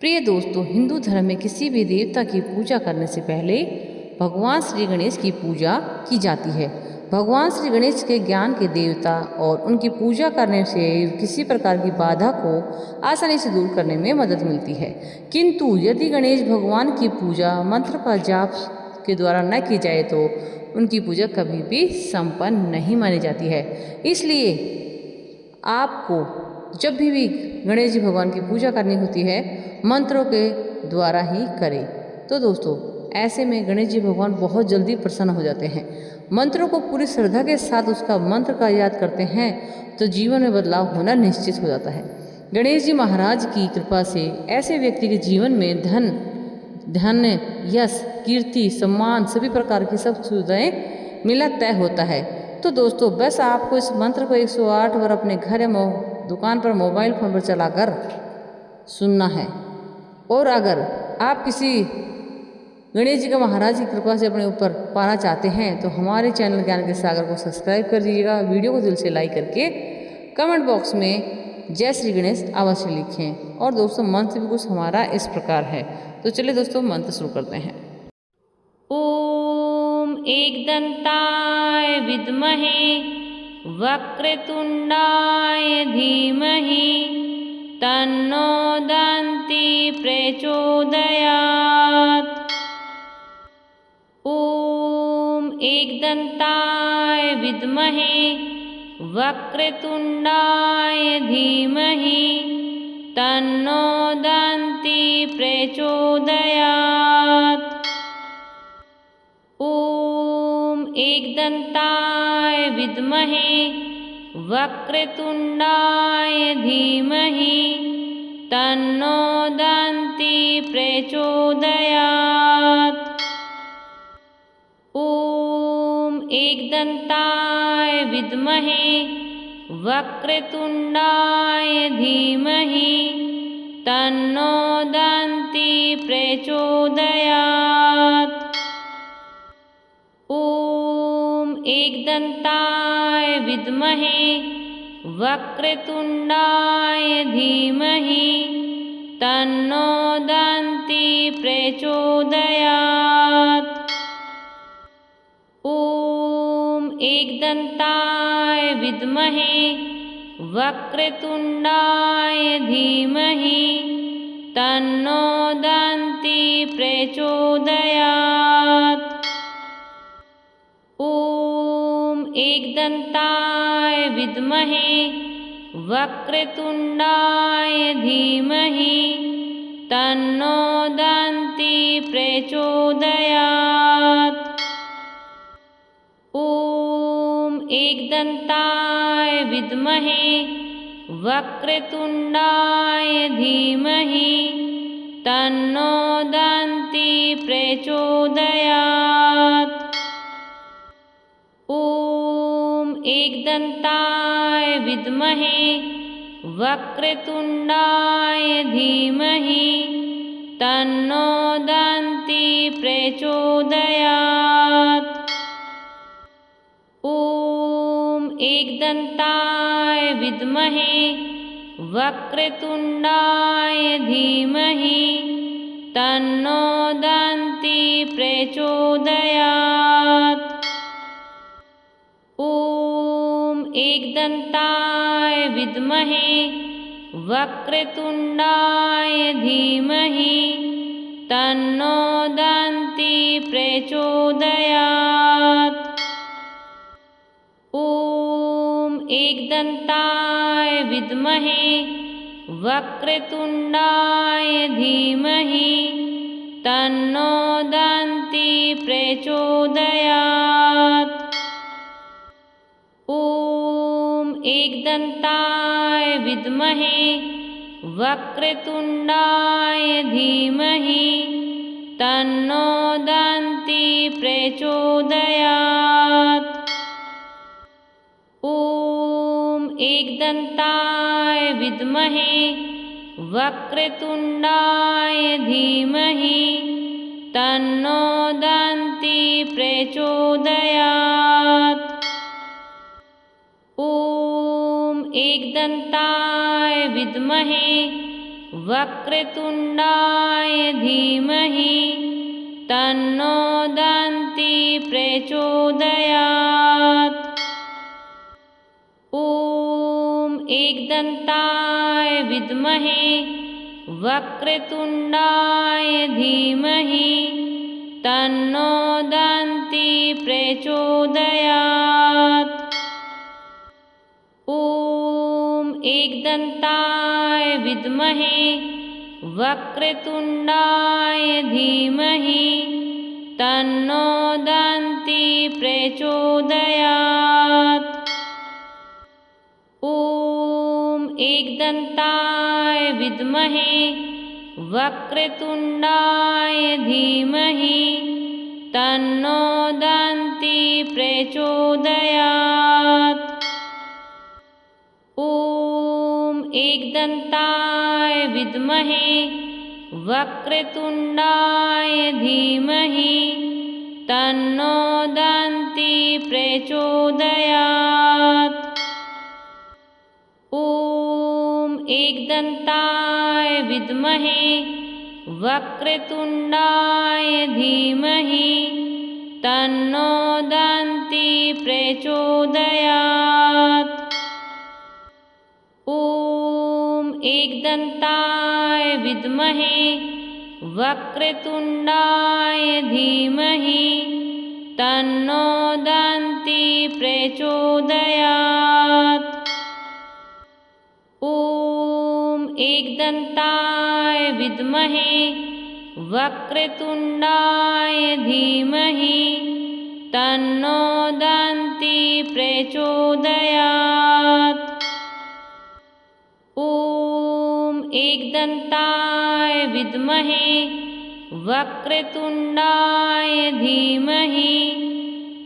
प्रिय दोस्तों, हिंदू धर्म में किसी भी देवता की पूजा करने से पहले भगवान श्री गणेश की पूजा की जाती है। भगवान श्री गणेश के ज्ञान के देवता और उनकी पूजा करने से किसी प्रकार की बाधा को आसानी से दूर करने में मदद मिलती है। किंतु यदि गणेश भगवान की पूजा मंत्र का जाप के द्वारा न की जाए तो उनकी पूजा कभी भी संपन्न नहीं मानी जाती है। इसलिए आपको जब भी गणेश जी भगवान की पूजा करनी होती है मंत्रों के द्वारा ही करें। तो दोस्तों, ऐसे में गणेश जी भगवान बहुत जल्दी प्रसन्न हो जाते हैं। मंत्रों को पूरी श्रद्धा के साथ उसका मंत्र का याद करते हैं तो जीवन में बदलाव होना निश्चित हो जाता है। गणेश जी महाराज की कृपा से ऐसे व्यक्ति के जीवन में धन, यश, कीर्ति, सम्मान सभी प्रकार की सब सुविधाएं मिलना तय होता है। तो दोस्तों, बस आपको इस मंत्र को 108 बार अपने घर या दुकान पर मोबाइल फोन पर चलाकर सुनना है। और अगर आप किसी गणेश जी का महाराज की कृपा से अपने ऊपर पाना चाहते हैं तो हमारे चैनल ज्ञान के सागर को सब्सक्राइब कर दीजिएगा। वीडियो को दिल से लाइक करके कमेंट बॉक्स में जय श्री गणेश अवश्य लिखें। और दोस्तों, मंत्र भी कुछ हमारा इस प्रकार है। तो चलिए दोस्तों, मंत्र शुरू करते हैं। ओम एकदंताय विद्महे वक्रतुंडाय धीमहि तन्नो दन्ति प्रचोदयात्। ओम एकदंताय विद्महे वक्रतुंडाय धीमहि तन्नो दन्ति प्रचोदयात्। ओम एकदंताय विद्महे वक्रतुंडाय धीमहि तन्नो दन्ति प्रचोदयात्। ओम एकदंताय विद्महे वक्रतुंडाय धीमहि तन्नो दन्ति प्रचोदयात्। ओम एकदंताय विद्महे वक्रतुंडाय धीमहि तन्नो दन्ति प्रचोदयात्। ओम एकदंताय विद्महे वक्रतुंडाय धीमहि तन्नो दन्ति प्रचोदयात्। ओम एकदंताय विद्महे वक्रतुंडाय धीमहि तन्नो दन्ति प्रचोदयात्। ओम एकदंताय विद्महे वक्रतुंडाय धीमहि तन्नो दन्ति प्रचोदयात्। ओम एकदंताय विद्महे वक्रतुंडाय धीमहि तन्नो दन्ति प्रचोदयात्। ओम एकदंताय विद्महे वक्रतुंडाय धीमहि तन्नो दन्ति प्रचोदयात्। ओम एकदंताय विद्महे वक्रतुंडाय धीमहि तन्नो दन्ति प्रचोदयात्। ओम एकदंताय विद्महे वक्रतुंडाय धीमहि तन्नो दन्ति प्रचोदयात्। ओम एकदंताय विद्महे वक्रतुंडाय धीमहि तन्नो दन्ति प्रचोदयात्। ओम एकदंताय विद्महे वक्रतुंडाय धीमहि तन्नो दन्ति प्रचोदयात्। ओम एकदंताय विद्महे वक्रतुण्डाय धीमहि तन्नो दन्ती प्रचोदयात्। ॐ एकदन्ताय विद्महे वक्रतुण्डाय धीमहि तन्नो दन्ती प्रचोदयात्। ॐ एकदन्ताय विद्महे वक्रतुण्डाय धीमहि तन्नो दन्ती प्रचोदयात्। ॐ एकदन्ताय विद्महे वक्रतुण्डाय धीमहि तन्नो दन्ती प्रचोदयात्। ॐ एकदन्ताय विद्महे वक्रतुण्डाय धीमहि तन्नो दन्ती प्रचोदयात्। ॐ एकदन्ताय विद्महे वक्रतुण्डाय धीमहि तन्नो दन्ती प्रचोदयात्। ॐ एकदन्ताय विद्महे वक्रतुण्डाय धीमहि तन्नो दन्ती प्रचोदयात्। ॐ एकदन्ताय विद्महे वक्रतुण्डाय धीमहि तन्नो दन्ती प्रचोदयात्। ॐ एकदन्ताय विद्महे वक्रतुण्डाय धीमहि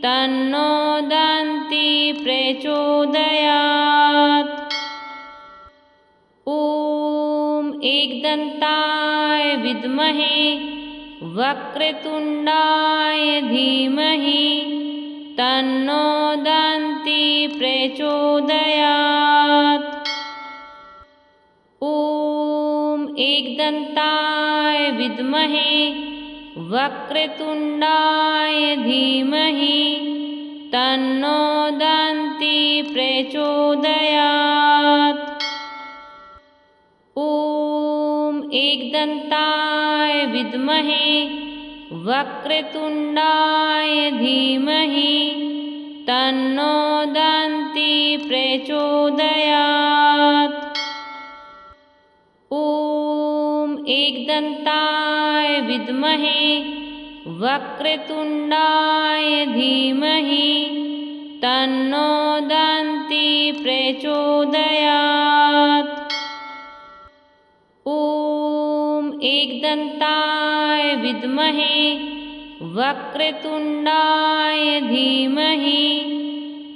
तन्नो दन्ती प्रचोदयात्। ॐ एकदन्ताय विद्महे वक्रतुण्डाय धीमहि तन्नो दन्ती प्रचोदयात्। ॐ एकदन्ताय विद्महे वक्रतुण्डाय धीमहि तन्नो दन्ती प्रचोदयात्। ॐ एकदन्ताय विद्महे वक्रतुण्डाय धीमहि तन्नो दन्ती प्रचोदयात्। ॐ एकदन्ताय विद्महे वक्रतुण्डाय धीमहि तन्नो दन्ती प्रचोदयात्। ॐ एकदन्ताय विद्महे वक्रतुण्डाय धीमहि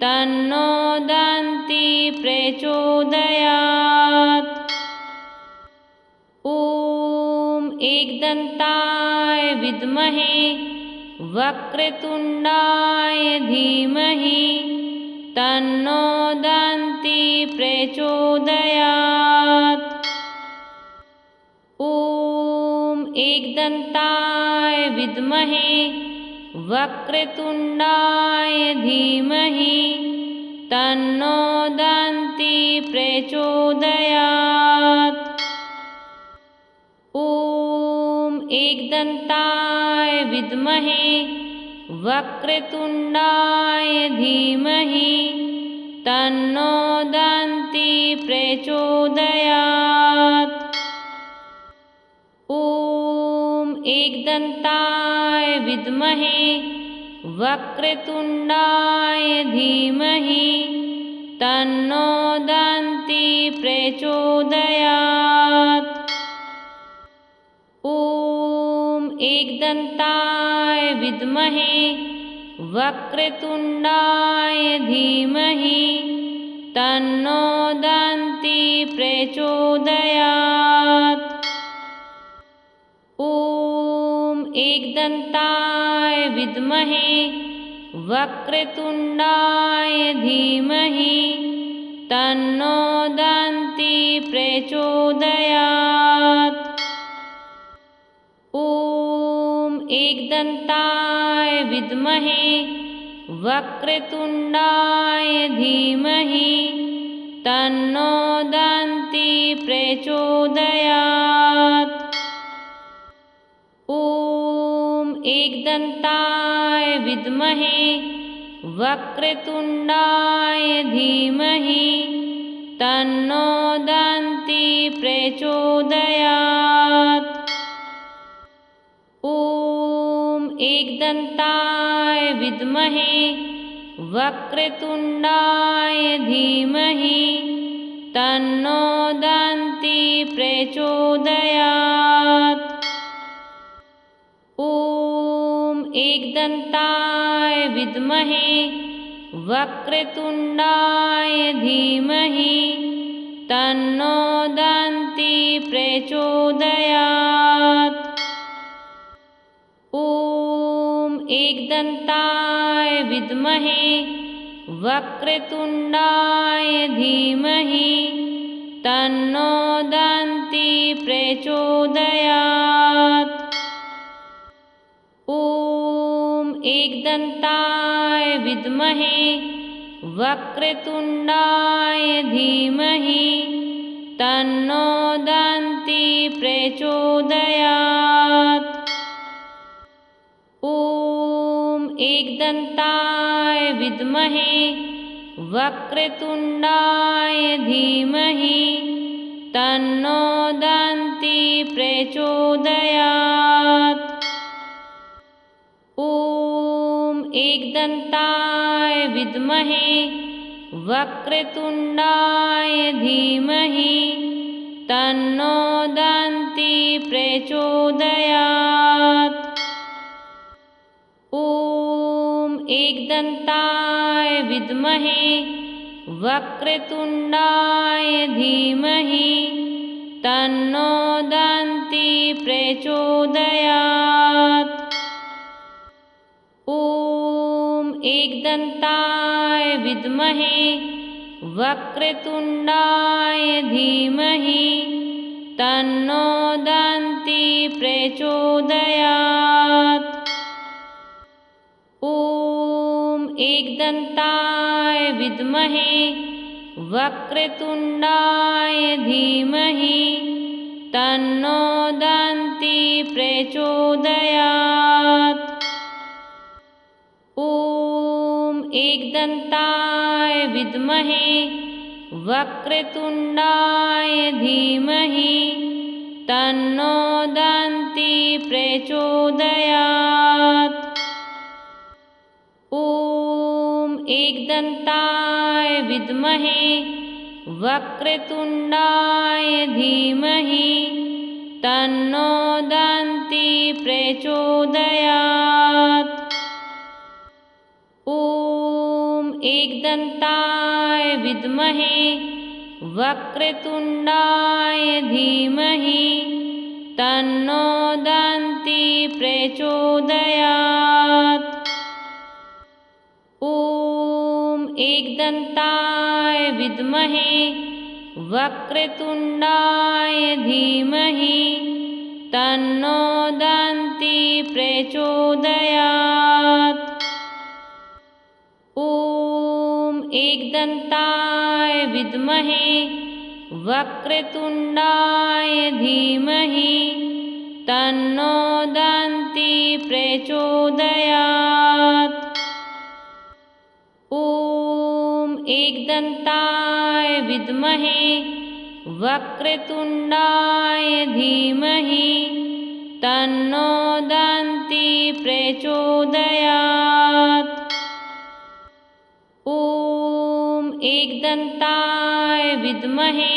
तन्नो दन्ती प्रचोदयात्। ॐ एकदन्ताय विद्महे वक्रतुण्डाय धीमहि तन्नो दन्ती प्रचोदयात्। ॐ एकदन्ताय विद्महे वक्रतुण्डाय धीमहि तन्नो दन्ती प्रचोदयात्। ॐ एकदन्ताय विद्महे वक्रतुण्डाय धीमहि तन्नो दन्ती प्रचोदयात्। ॐ एकदन्ताय विद्महे वक्रतुण्डाय धीमहि तन्नो दन्ती प्रचोदयात्। ॐ एकदन्ताय विद्महे वक्रतुण्डाय धीमहि तन्नो दन्ती प्रचोदयात्। ॐ एकदन्ताय विद्महे वक्रतुण्डाय धीमहि तन्नो दन्ती प्रचोदयात्। ॐ एकदन्ताय विद्महे वक्रतुण्डाय धीमहि तन्नो दन्ती प्रचोदयात्। ॐ एकदन्ताय विद्महे वक्रतुण्डाय धीमहि तन्नो दन्ती प्रचोदयात्। ॐ एकदन्ताय विद्महे वक्रतुण्डाय धीमहि तन्नो दन्ती प्रचोदयात्। ॐ एकदन्ताय विद्महे वक्रतुण्डाय धीमहि तन्नो दन्ती प्रचोदयात्। ॐ एकदन्ताय विद्महे वक्रतुण्डाय धीमहि तन्नो दन्ती प्रचोदयात्। ॐ एकदन्ताय विद्महे वक्रतुण्डाय धीमहि तन्नो दन्ती प्रचोदयात्। ॐ एकदन्ताय विद्महे वक्रतुण्डाय धीमहि तन्नो दन्ती प्रचोदयात्। ॐ एकदन्ताय विद्महे वक्रतुण्डाय धीमहि तन्नो दन्ती प्रचोदयात्। ॐ एकदन्ताय विद्महे वक्रतुण्डाय धीमहि तन्नो दन्ती प्रचोदयात्। ॐ एकदन्ताय विद्महे वक्रतुण्डाय धीमहि तन्नो दन्ती प्रचोदयात्। ॐ एकदन्ताय विद्महे वक्रतुण्डाय धीमहि तन्नो दन्ती प्रचोदयात्। ॐ एकदन्ताय विद्महे वक्रतुण्डाय धीमहि तन्नो दन्ती प्रचोदयात्। ॐ एकदन्ताय विद्महे वक्रतुण्डाय धीमहि तन्नो दन्ती प्रचोदयात्। ॐ एकदन्ताय विद्महे वक्रतुण्डाय धीमहि तन्नो दन्ती प्रचोदयात्। ॐ एकदन्ताय विद्महे वक्रतुण्डाय धीमहि तन्नो दन्ती प्रचोदयात्। ॐ एकदन्ताय विद्महे वक्रतुण्डाय धीमहि तन्नो दन्ती प्रचोदयात्। ॐ एकदन्ताय विद्महे वक्रतुण्डाय धीमहि तन्नो दन्ती प्रचोदयात्। ॐ एकदन्ताय विद्महे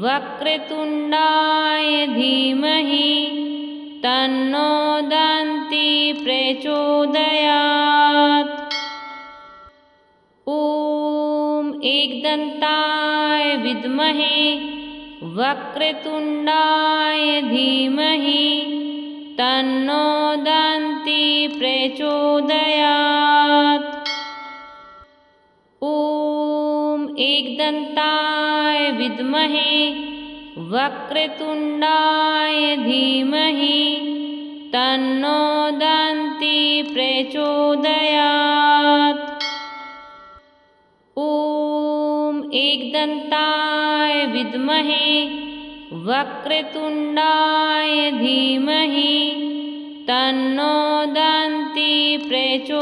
वक्रतुण्डाय धीमहि तन्नो दन्ती प्रचोदयात्। ॐ एकदन्ताय विद्महे वक्रतुण्डाय धीमहि तन्नो दन्ती प्रचोदयात्। ॐ एकदन्ताय विद्महे वक्रतुण्डाय धीमहि तन्नो दन्ती प्रचोदयात्। ॐ एकदन्ताय विद्महे वक्रतुण्डाय धीमहि तन्नो दन्ती प्रचोदयात्।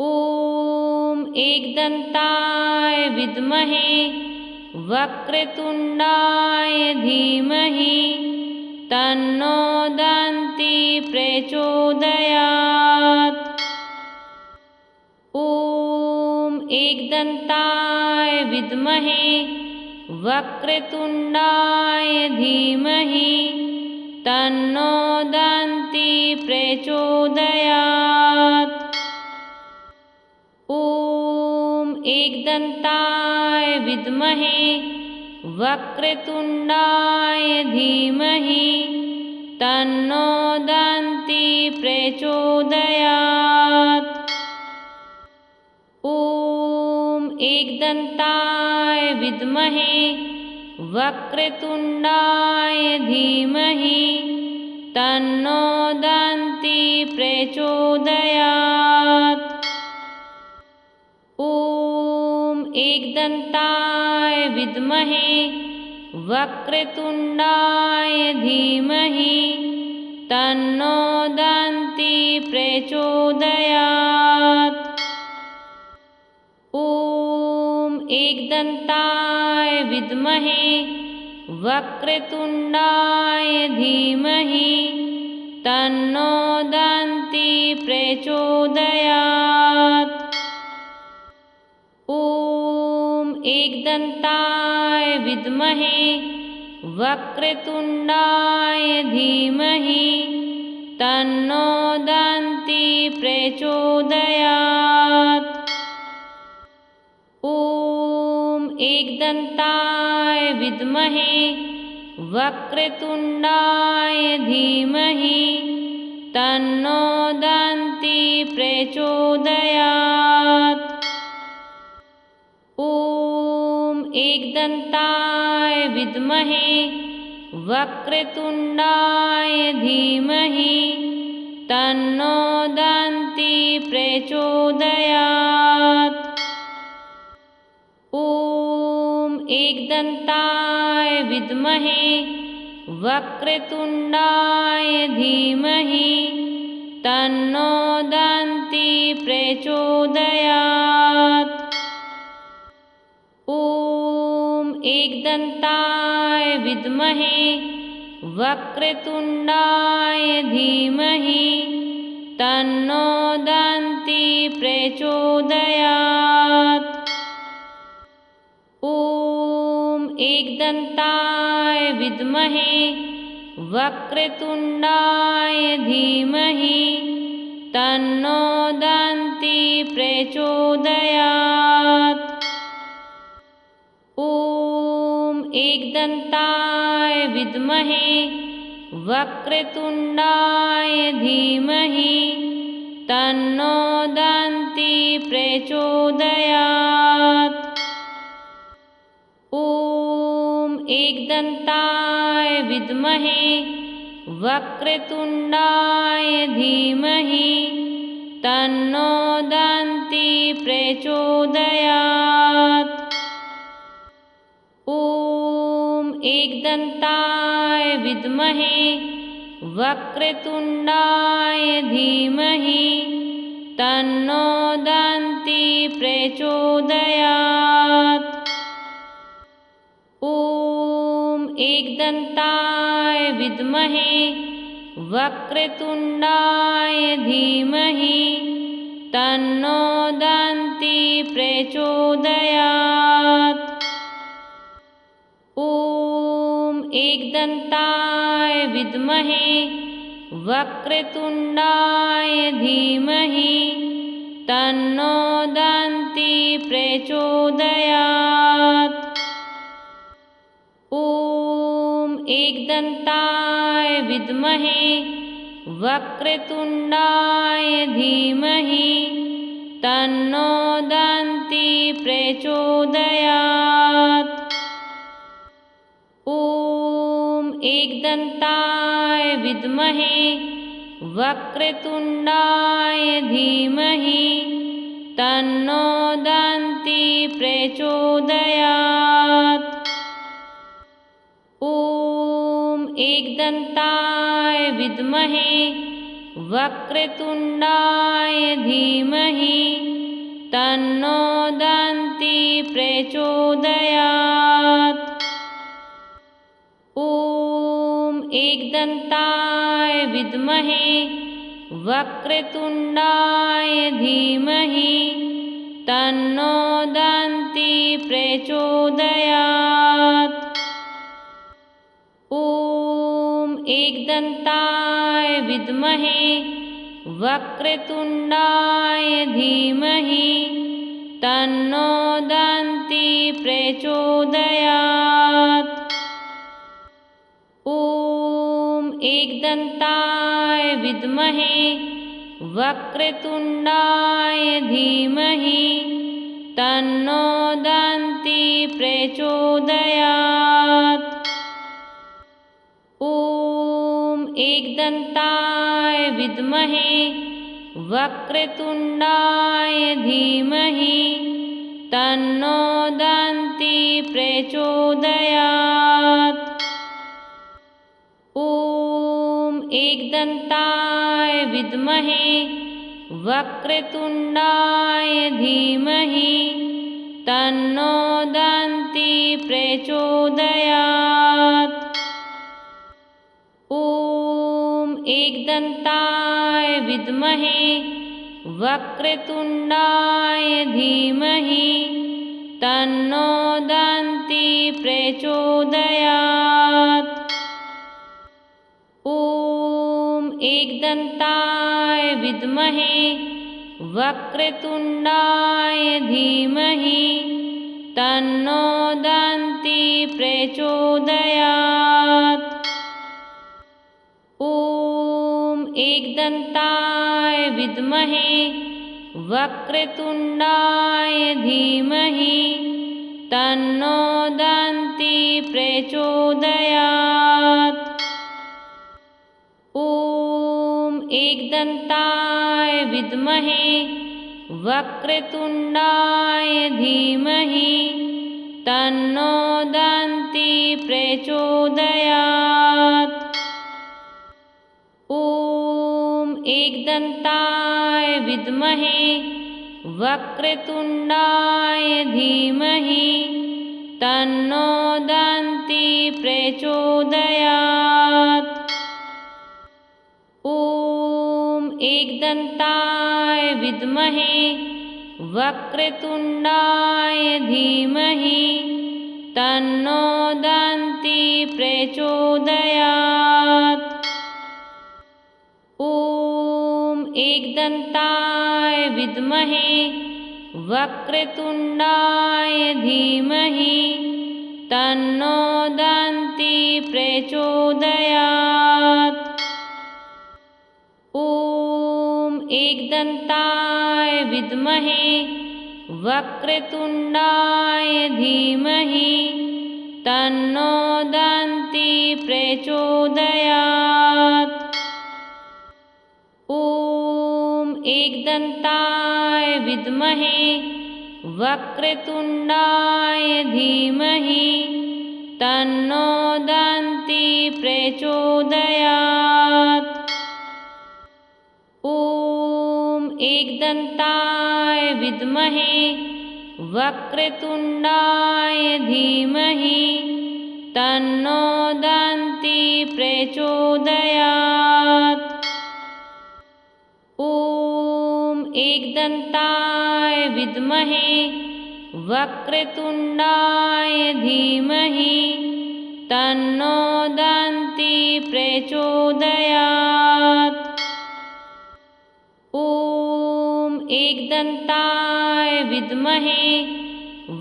ॐ एकदन्ताय विद्महे वक्रतुण्डाय धीमहि तन्नो दन्ती प्रचोदयात्। ॐ एकदन्ताय विद्महे वक्रतुण्डाय धीमहि तन्नो दन्ती प्रचोदयात्। ॐ एकदन्ताय विद्महे वक्रतुण्डाय धीमहि तन्नो दन्ती प्रचोदयात्। ॐ एकदन्ताय विद्महे वक्रतुण्डाय धीमहि तन्नो दन्ती प्रचोदयात्। ॐ एकदन्ताय विद्महे वक्रतुण्डाय धीमहि तन्नो दन्ती प्रचोदयात्। ॐ एकदन्ताय विद्महे वक्रतुण्डाय धीमहि तन्नो दन्ती प्रचोदयात्। ॐ एकदन्ताय विद्महे वक्रतुण्डाय धीमहि तन्नो दन्ती प्रचोदयात्। ॐ एकदन्ताय विद्महे वक्रतुण्डाय धीमहि तन्नो दन्ती प्रचोदयात्। ॐ एकदन्ताय विद्महे वक्रतुण्डाय धीमहि तन्नो दन्ती प्रचोदयात्। ॐ एकदन्ताय विद्महे वक्रतुण्डाय धीमहि तन्नो दन्ती प्रचोदयात्। ॐ एकदन्ताय विद्महे वक्रतुण्डाय धीमहि तन्नो दन्ती प्रचोदयात्। ॐ एकदन्ताय विद्महे वक्रतुण्डाय धीमहि तन्नो दन्ती प्रचोदयात्। ॐ एकदन्ताय विद्महे वक्रतुण्डाय धीमहि तन्नो दन्ती प्रचोदयात्। ॐ एकदन्ताय विद्महे वक्रतुण्डाय धीमहि तन्नो दन्ती प्रचोदयात्। ॐ एकदन्ताय विद्महे वक्रतुण्डाय धीमहि तन्नो दन्ती प्रचोदयात्। ॐ एकदन्ताय विद्महे वक्रतुण्डाय धीमहि तन्नो दन्ती प्रचोदयात्। ॐ एकदन्ताय विद्महे वक्रतुण्डाय धीमहि तन्नो दन्ती प्रचोदयात्। ॐ एकदन्ताय विद्महे वक्रतुण्डाय धीमहि तन्नो दन्ती प्रचोदयात्। ॐ एकदन्ताय विद्महे वक्रतुण्डाय धीमहि तन्नो दन्ती प्रचोदयात्। ॐ एकदन्ताय विद्महे वक्रतुण्डाय धीमहि तन्नो दन्ती प्रचोदयात्। ॐ एकदन्ताय विद्महे वक्रतुण्डाय धीमहि तन्नो दन्ती प्रचोदयात्। ॐ एकदन्ताय विद्महे वक्रतुण्डाय धीमहि तन्नो दन्ती प्रचोदयात्। ॐ एकदन्ताय विद्महे वक्रतुण्डाय धीमहि तन्नो दन्ती प्रचोदयात्। ॐ एकदन्ताय विद्महे वक्रतुण्डाय धीमहि तन्नो दन्ती प्रचोदयात्। ॐ एकदन्ताय विद्महे वक्रतुण्डाय धीमहि तन्नो दन्ती प्रचोदयात्। ॐ एकदन्ताय विद्महे वक्रतुण्डाय धीमहि तन्नो दन्ती प्रचोदयात्। ॐ एकदन्ताय विद्महे वक्रतुण्डाय धीमहि तन्नो दन्ती प्रचोदयात्। ॐ एकदन्ताय विद्महे वक्रतुण्डाय धीमहि तन्नो दन्ती प्रचोदयात्। ॐ एकदन्ताय विद्महे वक्रतुण्डाय धीमहि तन्नो दन्ती प्रचोदयात्। ॐ एकदन्ताय विद्महे वक्रतुण्डाय धीमहि तन्नो दन्ती प्रचोदयात्। ॐ एकदन्ताय विद्महे वक्रतुण्डाय धीमहि तन्नो दन्ती प्रचोदयात्। ॐ एकदन्ताय विद्महे वक्रतुण्डाय धीमहि तन्नो दन्ती प्रचोदयात्। ॐ एकदन्ताय विद्महे वक्रतुण्डाय धीमहि तन्नो दन्ती प्रचोदयात्। ॐ एकदन्ताय विद्महे वक्रतुण्डाय धीमहि तन्नो दन्ती प्रचोदयात्। ॐ एकदन्ताय विद्महे वक्रतुण्डाय धीमहि तन्नो दन्ती प्रचोदयात्। ॐ एकदन्ताय विद्महे वक्रतुण्डाय धीमहि तन्नो दन्ती प्रचोदयात्। ॐ एकदन्ताय विद्महे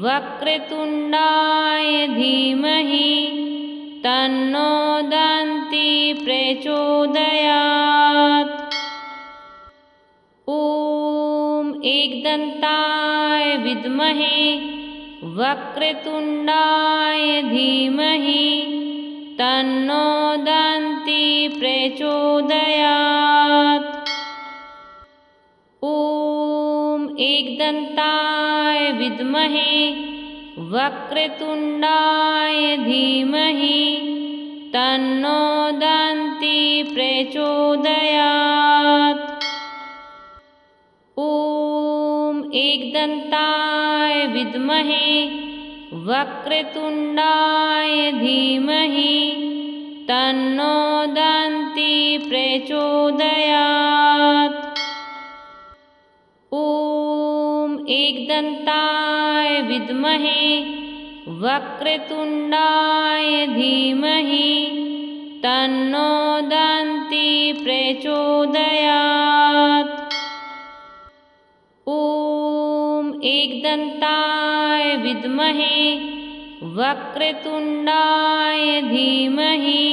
वक्रतुण्डाय धीमहि तन्नो दन्ती प्रचोदयात्। ॐ एकदन्ताय विद्महे वक्रतुण्डाय धीमहि तन्नो दन्ती प्रचोदयात्। ॐ एकदन्ताय विद्महे वक्रतुण्डाय धीमहि तन्नो दन्ती प्रचोदयात्। ॐ एकदन्ताय विद्महे वक्रतुण्डाय धीमहि तन्नो दन्ती प्रचोदयात्। ॐ एकदन्ताय विद्महे वक्रतुण्डाय धीमहि तन्नो दन्ती प्रचोदयात्। ॐ एकदन्ताय विद्महे वक्रतुण्डाय धीमहि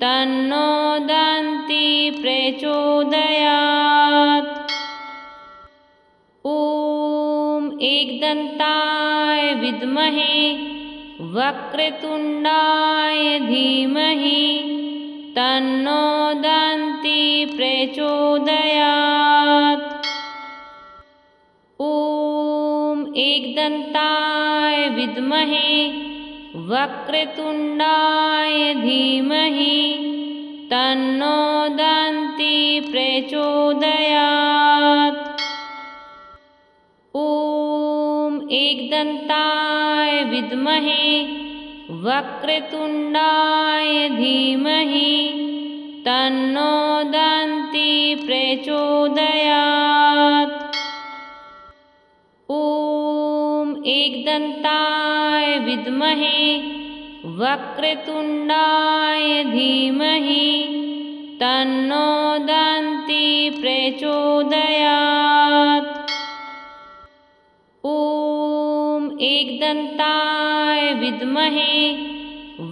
तन्नो दन्ती प्रचोदयात्। ॐ एकदन्ताय विद्महे वक्रतुण्डाय धीमहि तन्नो दन्ती प्रचोदयात्। ॐ एकदन्ताय विद्महे वक्रतुण्डाय धीमहि तन्नो दन्ती प्रचोदयात्। ॐ एकदन्ताय विद्महे वक्रतुण्डाय धीमहि तन्नो दन्ती प्रचोदयात्। ॐ एकदन्ताय विद्महे वक्रतुण्डाय धीमहि तन्नो दन्ती प्रचोदयात्। ॐ एकदन्ताय विद्महे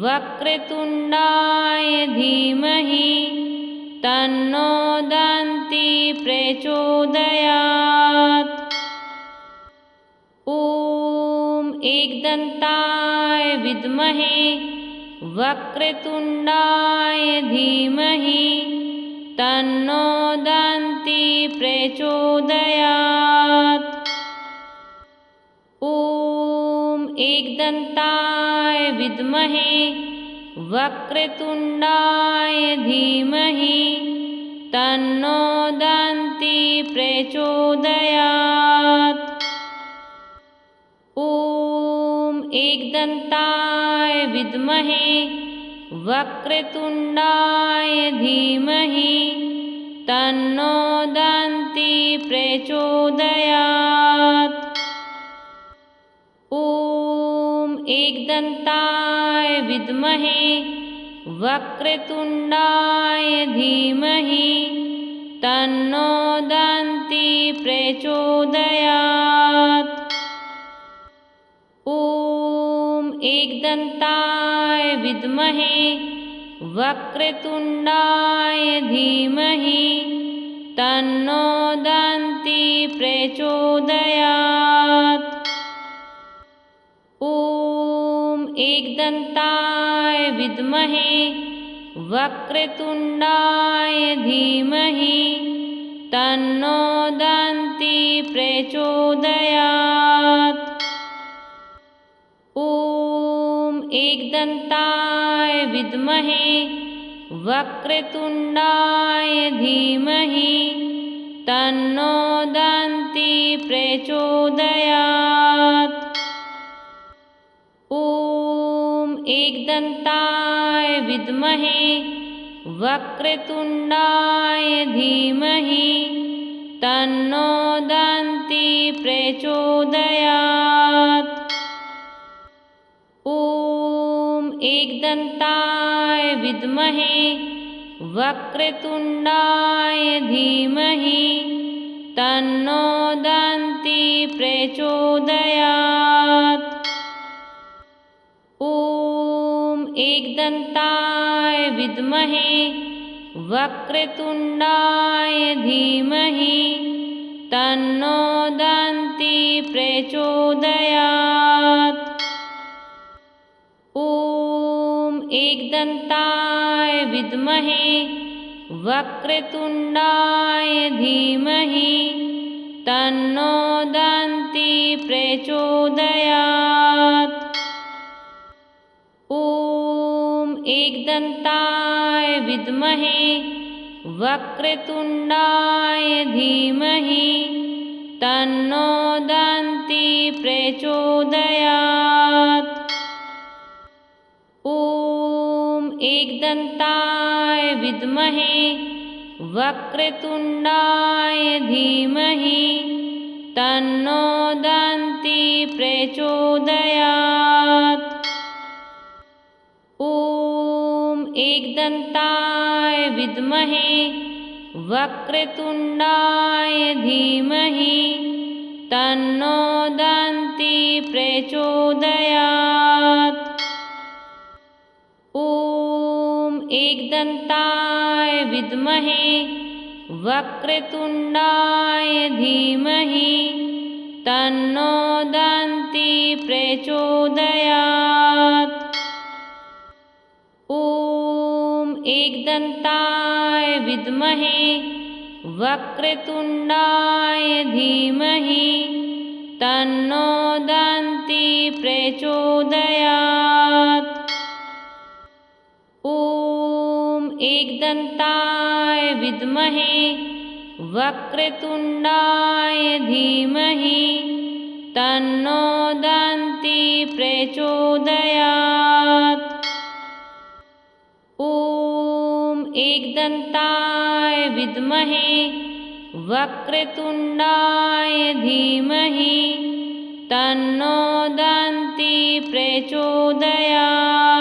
वक्रतुण्डाय धीमहि तन्नो दन्ती प्रचोदयात्। ॐ एकदन्ताय विद्महे वक्रतुण्डाय धीमहि तन्नो दन्ती प्रचोदयात्। ॐ एकदन्ताय विद्महे वक्रतुण्डाय धीमहि तन्नो दन्ती प्रचोदयात्। ॐ एकदन्ताय विद्महे वक्रतुण्डाय धीमहि तन्नो दन्ती प्रचोदयात्। ॐ एकदन्ताय विद्महे वक्रतुण्डाय धीमहि तन्नो दन्ती प्रचोदयात्। ॐ एकदन्ताय विद्महे वक्रतुण्डाय धीमहि तन्नो दन्ती प्रचोदयात्। ॐ एकदन्ताय विद्महे वक्रतुण्डाय धीमहि तन्नो दन्ती प्रचोदयात्। ॐ एकदन्ताय विद्महे वक्रतुण्डाय धीमहि तन्नो दन्ती प्रचोदयात्। ॐ एकदन्ताय विद्महे वक्रतुण्डाय धीमहि तन्नो दन्ती प्रचोदयात्। ॐ एकदन्ताय विद्महे वक्रतुण्डाय धीमहि तन्नो दन्ती प्रचोदयात्। ॐ एकदन्ताय विद्महे वक्रतुण्डाय धीमहि तन्नो दन्ती प्रचोदयात्। ॐ एकदन्ताय विद्महे वक्रतुण्डाय धीमहि तन्नो दन्ती प्रचोदयात्। ॐ एकदन्ताय विद्महे वक्रतुण्डाय धीमहि तन्नो दन्ती प्रचोदयात्। ॐ एकदन्ताय विद्महे वक्रतुण्डाय धीमहि तन्नो दन्ती प्रचोदयात्। ॐ एकदन्ताय विद्महे वक्रतुण्डाय धीमहि तन्नो दन्ती प्रचोदयात्। ॐ एकदन्ताय विद्महे वक्रतुण्डाय धीमहि तन्नो दन्ती प्रचोदयात्। ॐ एकदन्ताय विद्महे वक्रतुण्डाय धीमहि तन्नो दन्ती प्रचोदयात्। ॐ एकदन्ताय विद्महे वक्रतुण्डाय धीमहि तन्नो दन्ती प्रचोदयात्। ॐ एकदन्ताय विद्महे वक्रतुण्डाय धीमहि तन्नो दन्ती प्रचोदयात्।